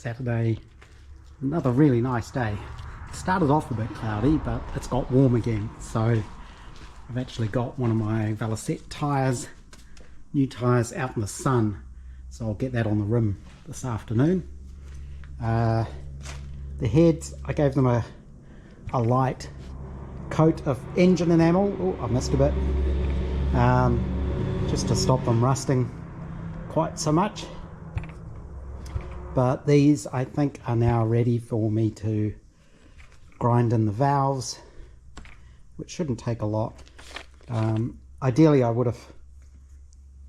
Saturday, another really nice day. It started off a bit cloudy, but it's got warm again. So I've actually got one of my Velocette tyres, new tyres, out in the sun. So I'll get that on the rim this afternoon. The heads, I gave them a light coat of engine enamel. Oh, I missed a bit. Just to stop them rusting quite so much. But these, I think, are now ready for me to grind in the valves, which shouldn't take a lot. Ideally, I would have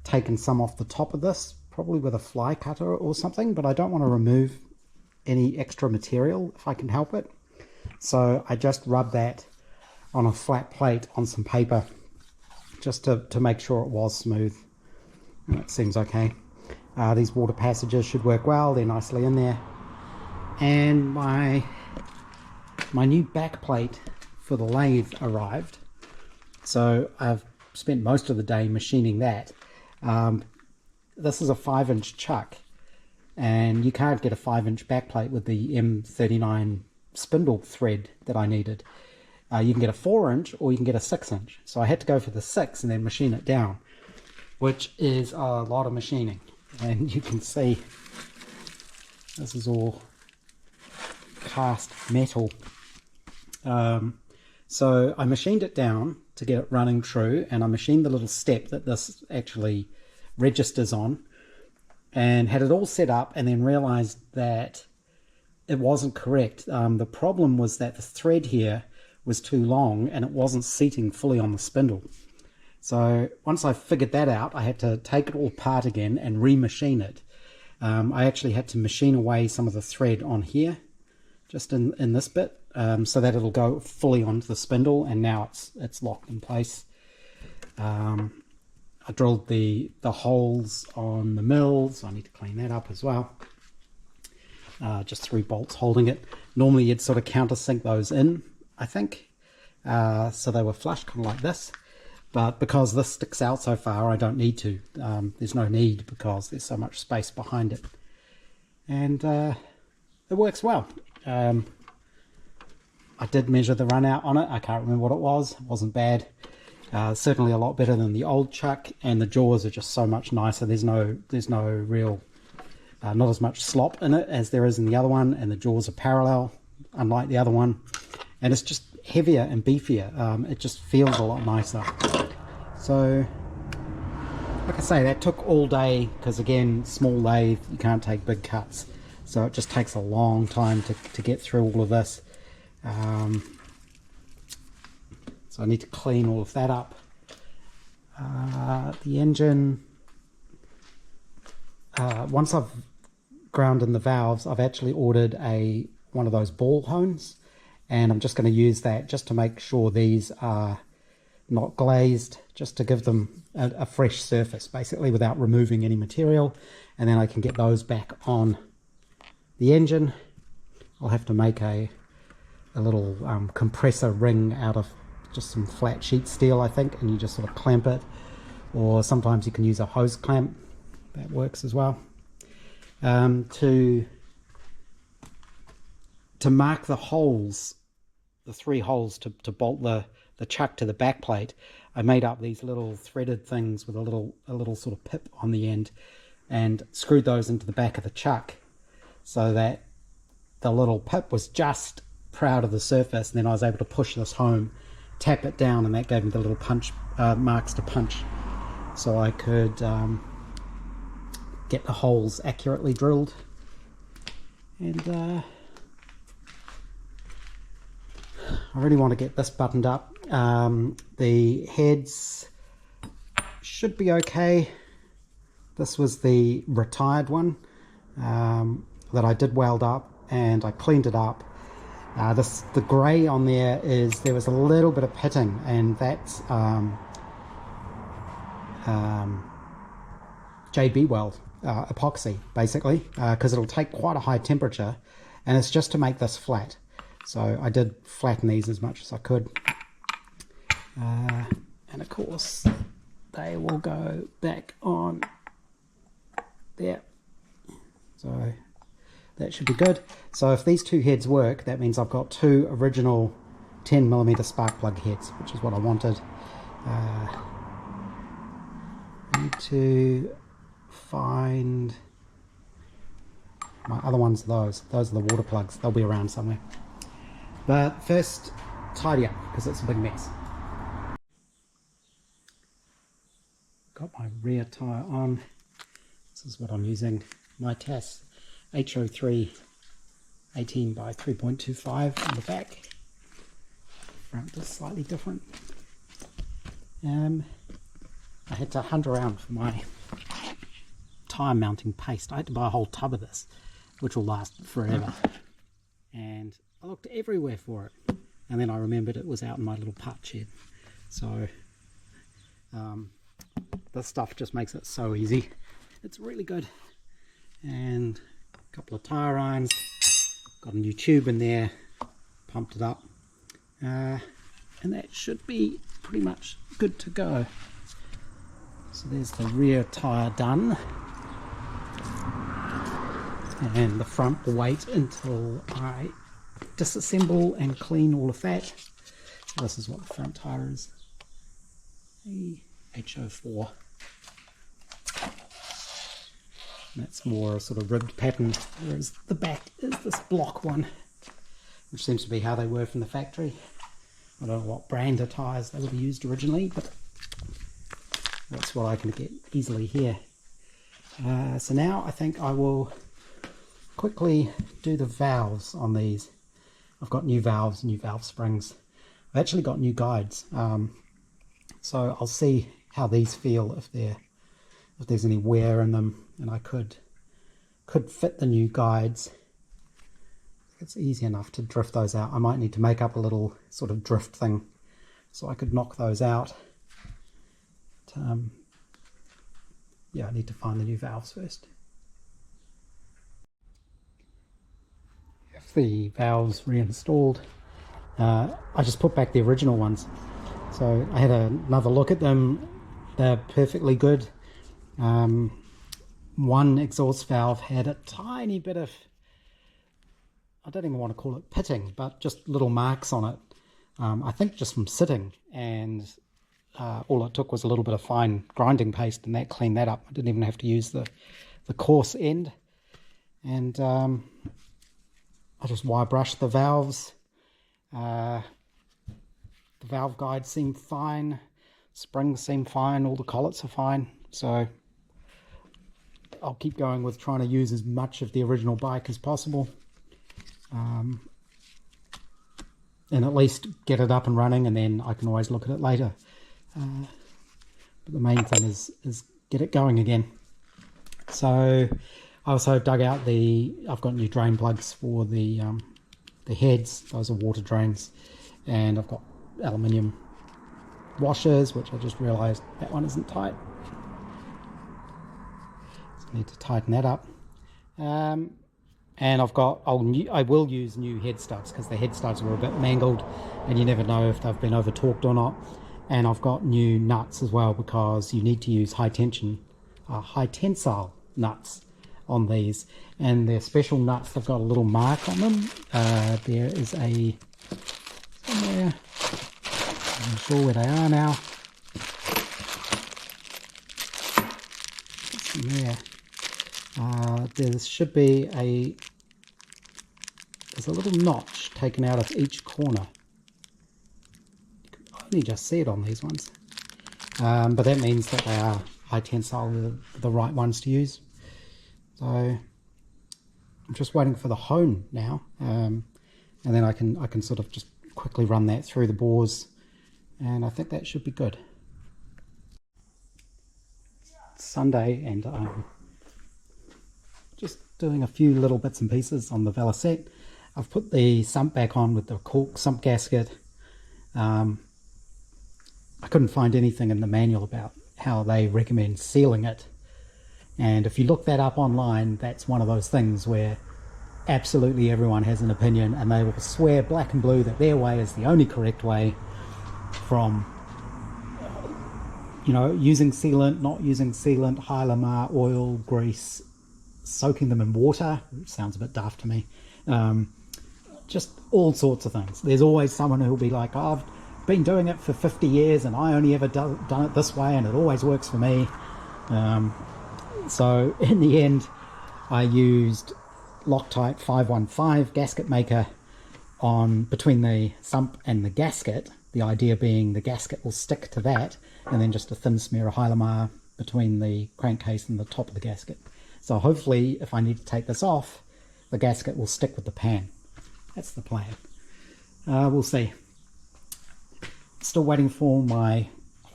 taken some off the top of this, probably with a fly cutter or something, but I don't want to remove any extra material if I can help it. So I just rub that on a flat plate on some paper, just to make sure it was smooth. And it seems okay. These water passages should work well, they're nicely in there. And my new back plate for the lathe arrived. So I've spent most of the day machining that. This is a 5-inch chuck, and you can't get a 5-inch back plate with the M39 spindle thread that I needed. You can get a 4-inch or you can get a 6-inch. So I had to go for the 6 and then machine it down, which is a lot of machining. And you can see this is all cast metal. So I machined it down to get it running true, and I machined the little step that this actually registers on, and had it all set up, and then realized that it wasn't correct. The problem was that the thread here was too long and it wasn't seating fully on the spindle. So once I figured that out, I had to take it all apart again and remachine it. I actually had to machine away some of the thread on here, just in this bit, so that it'll go fully onto the spindle, and now it's locked in place. I drilled the holes on the mill, so I need to clean that up as well. Just 3 bolts holding it. Normally you'd sort of countersink those in, I think, so they were flush, kind of like this. But because this sticks out so far, I don't need to. There's no need because there's so much space behind it. And it works well. I did measure the run out on it. I can't remember what it was. It wasn't bad. Certainly a lot better than the old chuck, and the jaws are just so much nicer. There's no real, not as much slop in it as there is in the other one, and the jaws are parallel, unlike the other one. And it's just heavier and beefier. It just feels a lot nicer. So, like I say, that took all day, because again, small lathe, you can't take big cuts. So it just takes a long time to get through all of this. So I need to clean all of that up. The engine, once I've ground in the valves, I've actually ordered one of those ball hones, and I'm just going to use that just to make sure these are not glazed, just to give them a fresh surface, basically, without removing any material. And then I can get those back on the engine. I'll have to make a little compressor ring out of just some flat sheet steel, I think, and you just sort of clamp it, or sometimes you can use a hose clamp. That works as well. To mark the holes, the 3 holes to bolt the chuck to the back plate, I made up these little threaded things with a little sort of pip on the end, and screwed those into the back of the chuck so that the little pip was just proud of the surface, and then I was able to push this home, tap it down, and that gave me the little punch marks to punch, so I could get the holes accurately drilled. And I really want to get this buttoned up. The heads should be okay. This was the retired one that I did weld up, and I cleaned it up. The grey on there there was a little bit of pitting, and that's JB weld epoxy, basically, because it'll take quite a high temperature, and it's just to make this flat. So I did flatten these as much as I could, and of course they will go back on there. So that should be good. So if these two heads work, that means I've got two original 10mm spark plug heads, which is what I wanted. I need to find my other ones. Those are the water plugs. They'll be around somewhere. But first, tidy up, because it's a big mess. Got my rear tyre on. This is what I'm using. My TAS HO3 18 by 3.25 on the back. Front is slightly different. I had to hunt around for my tyre mounting paste. I had to buy a whole tub of this, which will last forever. And I looked everywhere for it. And then I remembered it was out in my little part shed. So this stuff just makes it so easy. It's really good. And a couple of tyre irons. Got a new tube in there. Pumped it up. And that should be pretty much good to go. So there's the rear tyre done. And the front will wait until I disassemble and clean all of that. So this is what the front tyre is. A HO4. That's more a sort of ribbed pattern, whereas the back is this block one, which seems to be how they were from the factory. I don't know what brand of tyres they would have used originally, but that's what I can get easily here. So now I think I will quickly do the valves on these. I've got new valves, new valve springs. I've actually got new guides, so I'll see how these feel, if there's any wear in them, and I could fit the new guides. It's easy enough to drift those out. I might need to make up a little sort of drift thing so I could knock those out. Yeah, I need to find the new valves first. If the valves reinstalled, I just put back the original ones. So I had another look at them. They're perfectly good. One exhaust valve had a tiny bit of, I don't even want to call it pitting, but just little marks on it. I think just from sitting, and all it took was a little bit of fine grinding paste, and that cleaned that up. I didn't even have to use the coarse end. And I just wire brushed the valves. The valve guides seem fine, springs seem fine, all the collets are fine. So I'll keep going with trying to use as much of the original bike as possible, and at least get it up and running, and then I can always look at it later. But the main thing is get it going again. So I also dug out I've got new drain plugs for the heads. Those are water drains, and I've got aluminium washers, which I just realized that one isn't tight. So I need to tighten that up. And I will use new head studs, because the head studs were a bit mangled and you never know if they've been over torqued or not. And I've got new nuts as well, because you need to use high tensile nuts on these, and they're special nuts. They've got a little mark on them. There is somewhere, I'm not sure where they are now. There. There should be there's a little notch taken out of each corner. You can only just see it on these ones. But that means that they are high tensile, the right ones to use. So I'm just waiting for the hone now, and then I can sort of just quickly run that through the bores, and I think that should be good. It's Sunday, and I'm just doing a few little bits and pieces on the Velocette. I've put the sump back on with the cork sump gasket. I couldn't find anything in the manual about how they recommend sealing it, and if you look that up online, that's one of those things where absolutely everyone has an opinion, and they will swear black and blue that their way is the only correct way, from using sealant, not using sealant, Hylamar, oil, grease, soaking them in water, which sounds a bit daft to me. Just all sorts of things. There's always someone who'll be like, oh, I've been doing it for 50 years and I only ever done it this way and it always works for me. So in the end, I used Loctite 515 gasket maker on between the sump and the gasket. The idea being the gasket will stick to that, and then just a thin smear of Hylamar between the crankcase and the top of the gasket. So hopefully, if I need to take this off, the gasket will stick with the pan. That's the plan. We'll see. Still waiting for my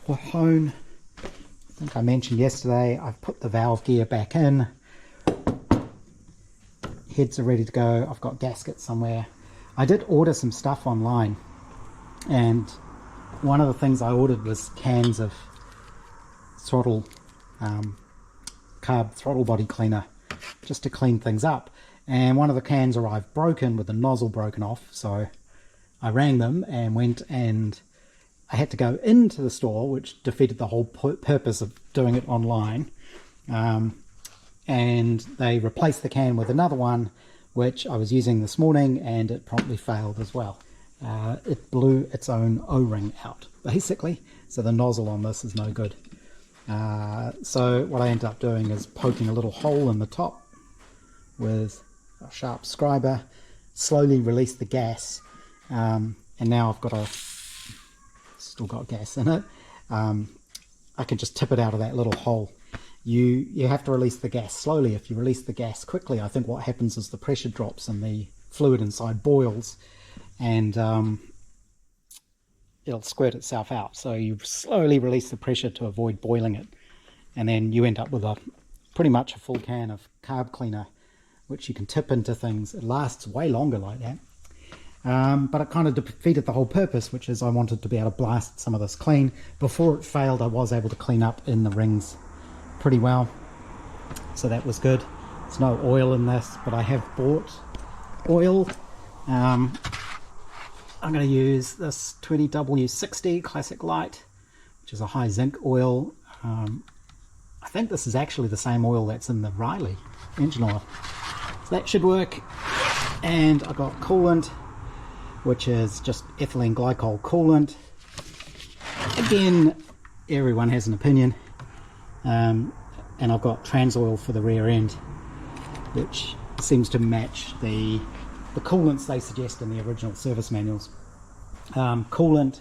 hone. I think I mentioned yesterday, I've put the valve gear back in. Heads are ready to go. I've got gaskets somewhere. I did order some stuff online, and one of the things I ordered was cans of throttle, carb throttle body cleaner, just to clean things up. And one of the cans arrived broken, with the nozzle broken off, so I rang them and went, and I had to go into the store, which defeated the whole purpose of doing it online. And they replaced the can with another one, which I was using this morning, and it promptly failed as well. It blew its own O-ring out, basically, so the nozzle on this is no good. So what I ended up doing is poking a little hole in the top with a sharp scriber, slowly release the gas, and now I've got still got gas in it. I can just tip it out of that little hole. You have to release the gas slowly. If you release the gas quickly, I think what happens is the pressure drops and the fluid inside boils, and it'll squirt itself out. So you slowly release the pressure to avoid boiling it, and then you end up with pretty much a full can of carb cleaner, which you can tip into things. It lasts way longer like that. But it kind of defeated the whole purpose, which is I wanted to be able to blast some of this clean. Before it failed, I was able to clean up in the rings pretty well, so that was good. There's no oil in this, but I have bought oil. I'm going to use this 20W60 Classic Light, which is a high zinc oil. I think this is actually the same oil that's in the Riley engine oil, so that should work. And I got coolant, which is just ethylene glycol coolant. Again, everyone has an opinion. And I've got trans oil for the rear end, which seems to match the coolants they suggest in the original service manuals. Coolant,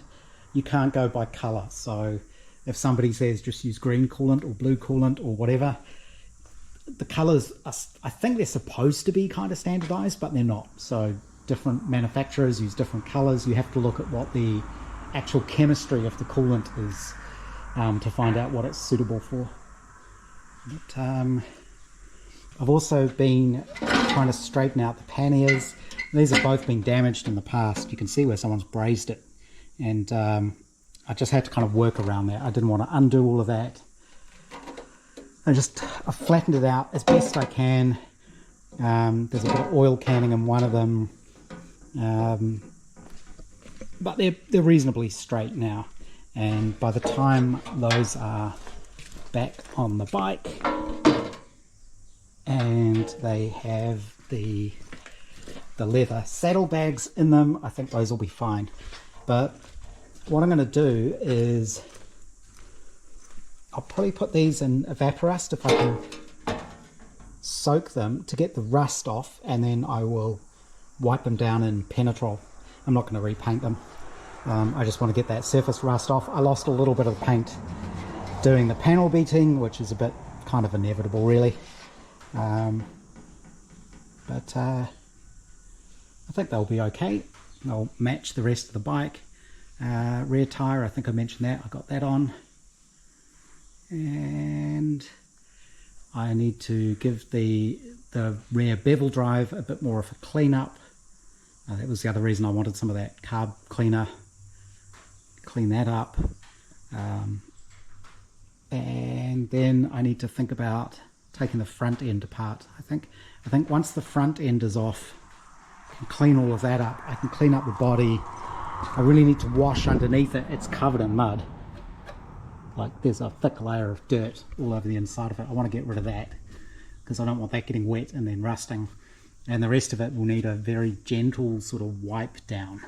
you can't go by colour, so if somebody says just use green coolant or blue coolant or whatever, the colours, I think they're supposed to be kind of standardised, but they're not. So different manufacturers use different colours. You have to look at what the actual chemistry of the coolant is to find out what it's suitable for. But I've also been trying to straighten out the panniers. These have both been damaged in the past. You can see where someone's brazed it, and I just had to kind of work around that. I didn't want to undo all of that. I flattened it out as best I can. There's a bit of oil canning in one of them, but they're reasonably straight now. And by the time those are back on the bike and they have the leather saddlebags in them, I think those will be fine. But what I'm going to do is I'll probably put these in Evaporust if I can soak them to get the rust off, and then I will wipe them down in Penetrol. I'm not going to repaint them. I just want to get that surface rust off. I lost a little bit of paint doing the panel beating, which is a bit kind of inevitable really. But I think they'll be okay. They'll match the rest of the bike. Rear tyre, I think I mentioned that. I got that on. And I need to give the rear bevel drive a bit more of a clean up. That was the other reason I wanted some of that carb cleaner. Clean that up. And then I need to think about taking the front end apart. I think once the front end is off, I can clean all of that up. I can clean up the body. I really need to wash underneath it. It's covered in mud. Like there's a thick layer of dirt all over the inside of it. I want to get rid of that because I don't want that getting wet and then rusting. And the rest of it will need a very gentle sort of wipe down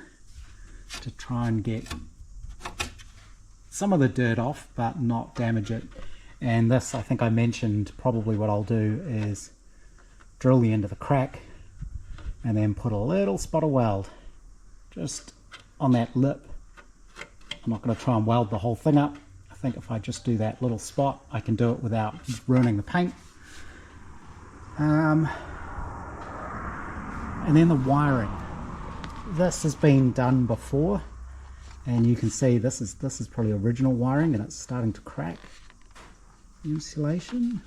to try and get some of the dirt off but not damage it. And this, I think I mentioned, probably what I'll do is drill the end of the crack and then put a little spot of weld just on that lip. I'm not going to try and weld the whole thing up. I think if I just do that little spot, I can do it without ruining the paint. And then the wiring. This has been done before, and you can see this is probably original wiring, and it's starting to crack. Insulation.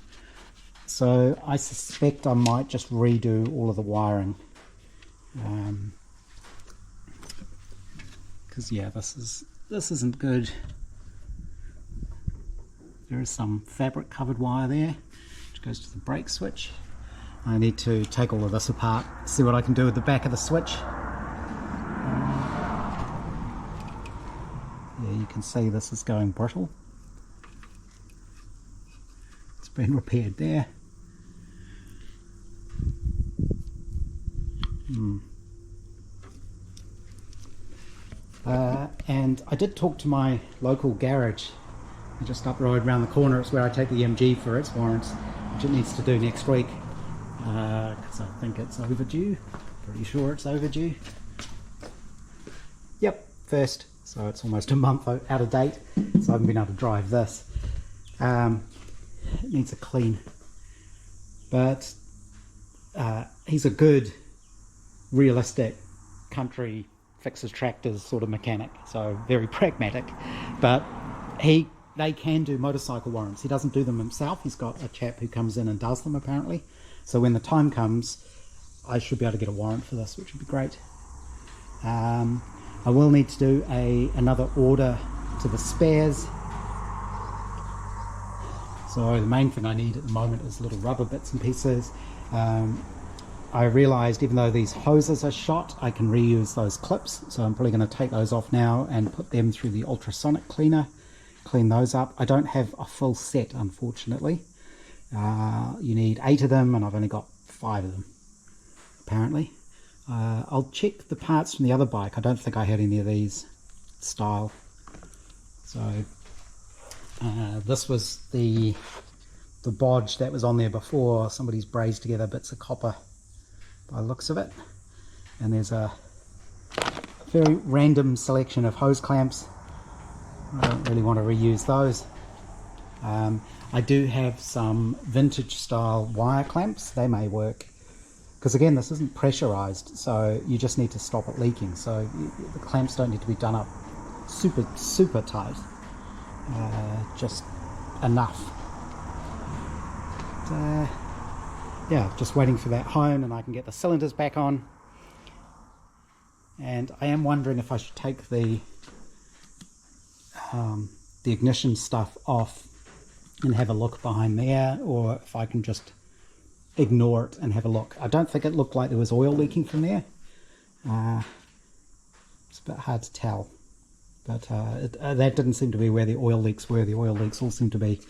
So I suspect I might just redo all of the wiring. Because yeah, this isn't good. There is some fabric covered wire there which goes to the brake switch. I need to take all of this apart, see what I can do with the back of the switch. Yeah, you can see this is going brittle. It's been repaired there. And I did talk to my local garage just up the road around the corner. It's where I take the MG for its warrants, which it needs to do next week, because I think it's overdue. Pretty sure it's overdue. Yep, first, so it's almost a month out of date, so I haven't been able to drive this. It needs a clean, but he's a good, realistic country fixes tractors sort of mechanic, so very pragmatic. But they can do motorcycle warrants. He doesn't do them himself. He's got a chap who comes in and does them apparently. So when the time comes, I should be able to get a warrant for this, which would be great. I will need to do another order to the spares. So the main thing I need at the moment is little rubber bits and pieces. I realized even though these hoses are shot, I can reuse those clips, so I'm probably going to take those off now and put them through the ultrasonic cleaner, clean those up. I don't have a full set, unfortunately. You need 8 of them and I've only got 5 of them apparently. I'll check the parts from the other bike. I don't think I had any of these style. So this was the bodge that was on there before. Somebody's brazed together bits of copper by the looks of it, and there's a very random selection of hose clamps. I don't really want to reuse those. I do have some vintage style wire clamps. They may work, because again this isn't pressurized, so you just need to stop it leaking, so the clamps don't need to be done up super tight, just enough. Yeah, just waiting for that hone and I can get the cylinders back on. And I am wondering if I should take the ignition stuff off and have a look behind there, or if I can just ignore it and have a look. I don't think it looked like there was oil leaking from there. It's a bit hard to tell, but that didn't seem to be where the oil leaks were. The oil leaks all seem to be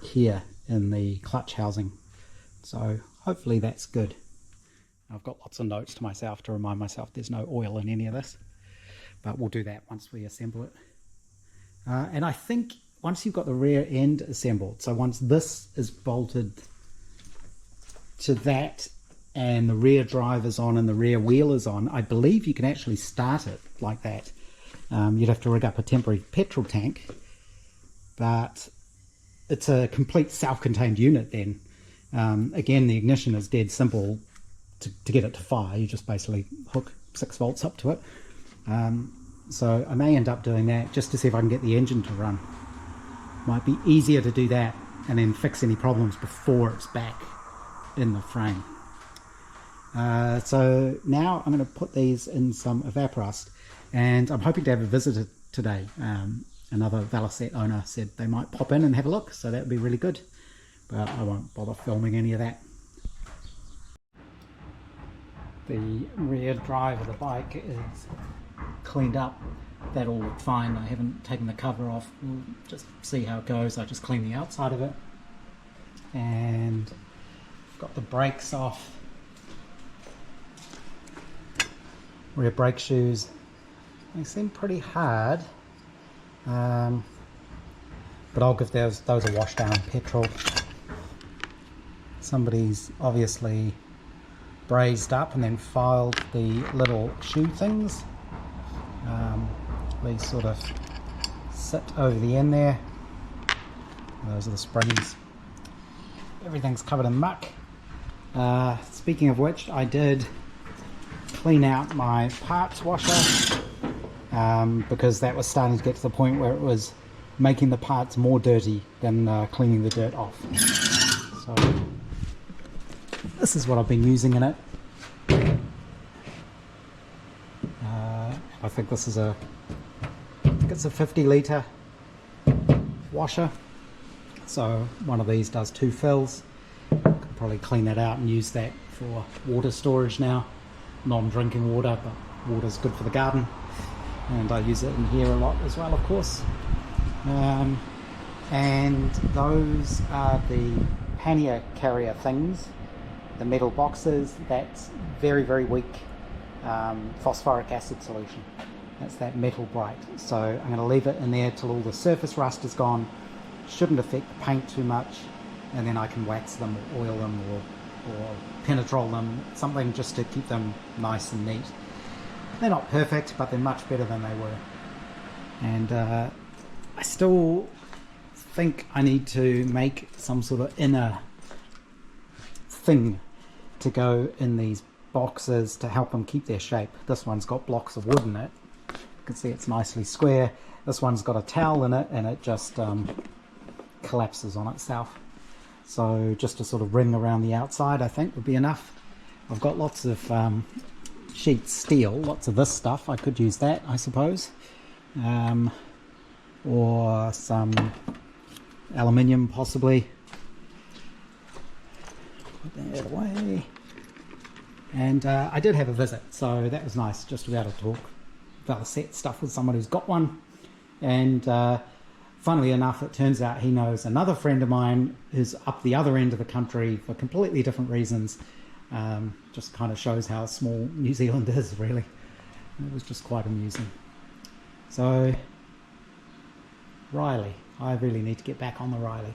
here in the clutch housing. So hopefully that's good. I've got lots of notes to myself to remind myself there's no oil in any of this, but we'll do that once we assemble it. And I think once you've got the rear end assembled, so once this is bolted to that and the rear drive is on and the rear wheel is on, I believe you can actually start it like that. You'd have to rig up a temporary petrol tank, but it's a complete self-contained unit then. Again, the ignition is dead simple to get it to fire. You just basically hook 6 volts up to it. So I may end up doing that just to see if I can get the engine to run. Might be easier to do that and then fix any problems before it's back in the frame. So now I'm going to put these in some evaporust, and I'm hoping to have a visitor today. Another Velocette owner said they might pop in and have a look, so that would be really good, but I won't bother filming any of that. The rear drive of the bike is cleaned up. That all looked fine. I haven't taken the cover off. We'll just see how it goes. I just cleaned the outside of it, and got the brakes off. Rear brake shoes. They seem pretty hard, but I'll give those a wash down petrol. Somebody's obviously brazed up and then filed the little shoe things. These sort of sit over the end there. Those are the springs. Everything's covered in muck. Speaking of which, I did clean out my parts washer because that was starting to get to the point where it was making the parts more dirty than cleaning the dirt off. So this is what I've been using in it. I think this is it's a 50-litre washer. So one of these does 2 fills. Could probably clean that out and use that for water storage now. Non-drinking water, but water's good for the garden. And I use it in here a lot as well, of course. And those are the pannier carrier things, the metal boxes. That's very, very weak phosphoric acid solution. That's that metal bright. So I'm going to leave it in there till all the surface rust is gone. Shouldn't affect the paint too much, and then I can wax them or oil them or penetrol them, something just to keep them nice and neat. They're not perfect, but they're much better than they were. And I still think I need to make some sort of inner thing to go in these boxes to help them keep their shape. This one's got blocks of wood in it. You can see it's nicely square. This one's got a towel in it, and it just collapses on itself. So just a sort of ring around the outside I think would be enough. I've got lots of sheet steel, lots of this stuff. I could use that, I suppose, or some aluminium possibly. Put that away. And I did have a visit, so that was nice, just to be able to talk Velocette stuff with someone who's got one. And funnily enough, it turns out he knows another friend of mine who's up the other end of the country for completely different reasons. Just kind of shows how small New Zealand is, really. It was just quite amusing. So, Riley. I really need to get back on the Riley.